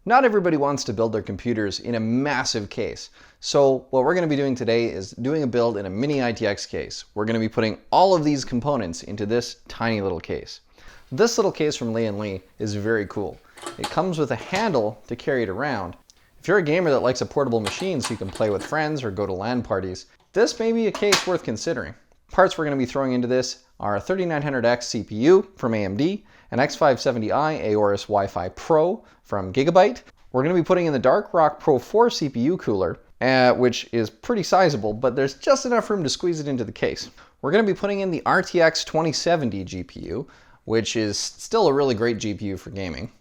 Not everybody wants to build their computers in a massive case. So what we're going to be doing today is doing a build in a Mini-ITX case. We're going to be putting all of these components into this tiny little case. This little case from Lian Li is very cool. It comes with a handle to carry it around. If you're a gamer that likes a portable machine so you can play with friends or go to LAN parties, this may be a case worth considering. Parts we're going to be throwing into this are a 3900X CPU from AMD, an X570i Aorus Wi-Fi Pro from Gigabyte. We're going to be putting in the Dark Rock Pro 4 CPU cooler, which is pretty sizable, but there's just enough room to squeeze it into the case. We're going to be putting in the RTX 2070 GPU, which is still a really great GPU for gaming.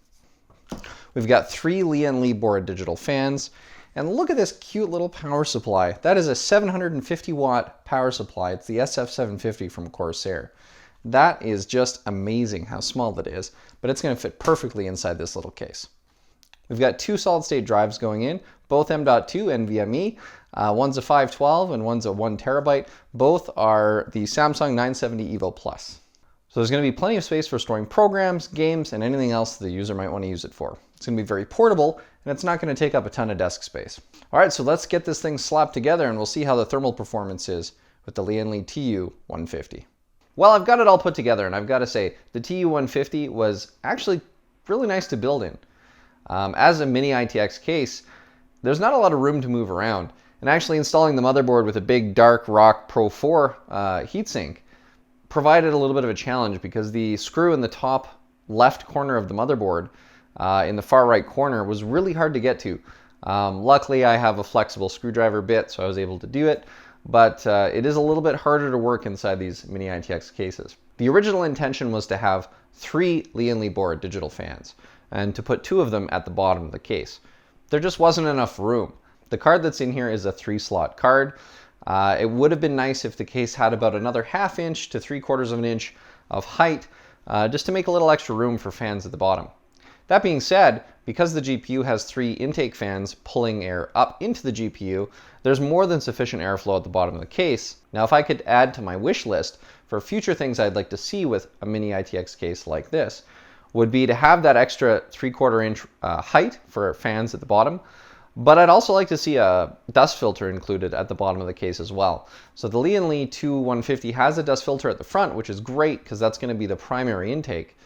We've got 3 Lian Li board digital fans, and look at this cute little power supply. That is a 750 watt power supply. It's the SF750 from Corsair. That is just amazing how small that is, but it's going to fit perfectly inside this little case. We've got 2 solid state drives going in, both M.2 NVMe. One's a 512 and one's a 1 terabyte. Both are the Samsung 970 EVO Plus. So there's going to be plenty of space for storing programs, games, and anything else the user might want to use it for. It's going to be very portable, and it's not going to take up a ton of desk space. All right, so let's get this thing slapped together and we'll see how the thermal performance is with the Lian Li TU150. Well, I've got it all put together, and I've got to say, the TU150 was actually really nice to build in. As a Mini-ITX case, there's not a lot of room to move around, and actually installing the motherboard with a big Dark Rock Pro 4 heatsink provided a little bit of a challenge because the screw in the top left corner of the motherboard in the far right corner was really hard to get to. Luckily, I have a flexible screwdriver bit, so I was able to do it. But it is a little bit harder to work inside these Mini-ITX cases. The original intention was to have 3 Lian Li board digital fans and to put 2 of them at the bottom of the case. There just wasn't enough room. The card that's in here is a 3-slot card. It would have been nice if the case had about another 1/2 inch to 3/4 of an inch of height just to make a little extra room for fans at the bottom. That being said, because the GPU has 3 intake fans pulling air up into the GPU, there's more than sufficient airflow at the bottom of the case. Now, if I could add to my wish list for future things I'd like to see with a Mini-ITX case like this, would be to have that extra 3/4 inch height for fans at the bottom, but I'd also like to see a dust filter included at the bottom of the case as well. So the Lian Li TU150 has a dust filter at the front, which is great because that's going to be the primary intake.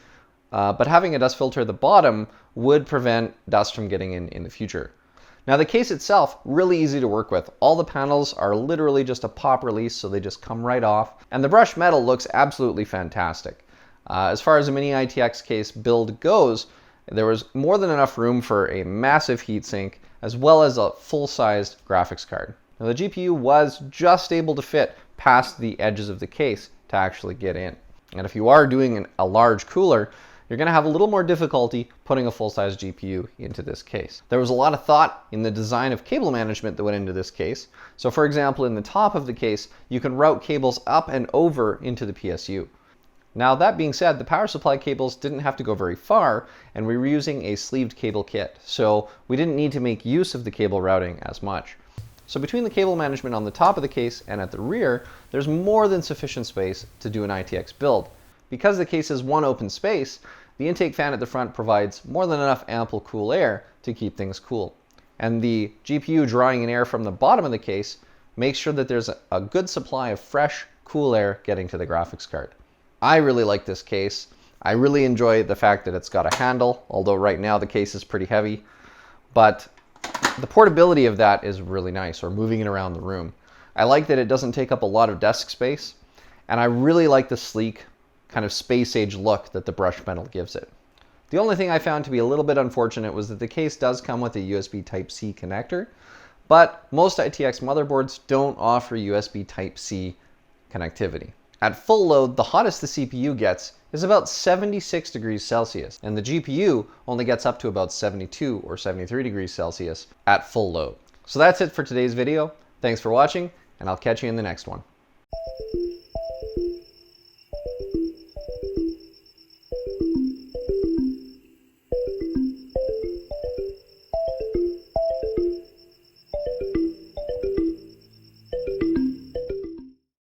But having a dust filter at the bottom would prevent dust from getting in the future. Now the case itself, really easy to work with. All the panels are literally just a pop release, so they just come right off. And the brushed metal looks absolutely fantastic. As far as a Mini-ITX case build goes, there was more than enough room for a massive heatsink, as well as a full-sized graphics card. Now the GPU was just able to fit past the edges of the case to actually get in. And if you are doing a large cooler, you're going to have a little more difficulty putting a full-size GPU into this case. There was a lot of thought in the design of cable management that went into this case. So for example, in the top of the case, you can route cables up and over into the PSU. Now that being said, the power supply cables didn't have to go very far, and we were using a sleeved cable kit. So we didn't need to make use of the cable routing as much. So between the cable management on the top of the case and at the rear, there's more than sufficient space to do an ITX build. Because the case is one open space, the intake fan at the front provides more than enough ample cool air to keep things cool. And the GPU drawing in air from the bottom of the case makes sure that there's a good supply of fresh, cool air getting to the graphics card. I really like this case. I really enjoy the fact that it's got a handle, although right now the case is pretty heavy. But the portability of that is really nice, or moving it around the room. I like that it doesn't take up a lot of desk space, and I really like the sleek, kind of space-age look that the brushed metal gives it. The only thing I found to be a little bit unfortunate was that the case does come with a USB Type-C connector, but most ITX motherboards don't offer USB Type-C connectivity. At full load, the hottest the CPU gets is about 76 degrees Celsius, and the GPU only gets up to about 72 or 73 degrees Celsius at full load. So that's it for today's video. Thanks for watching, and I'll catch you in the next one.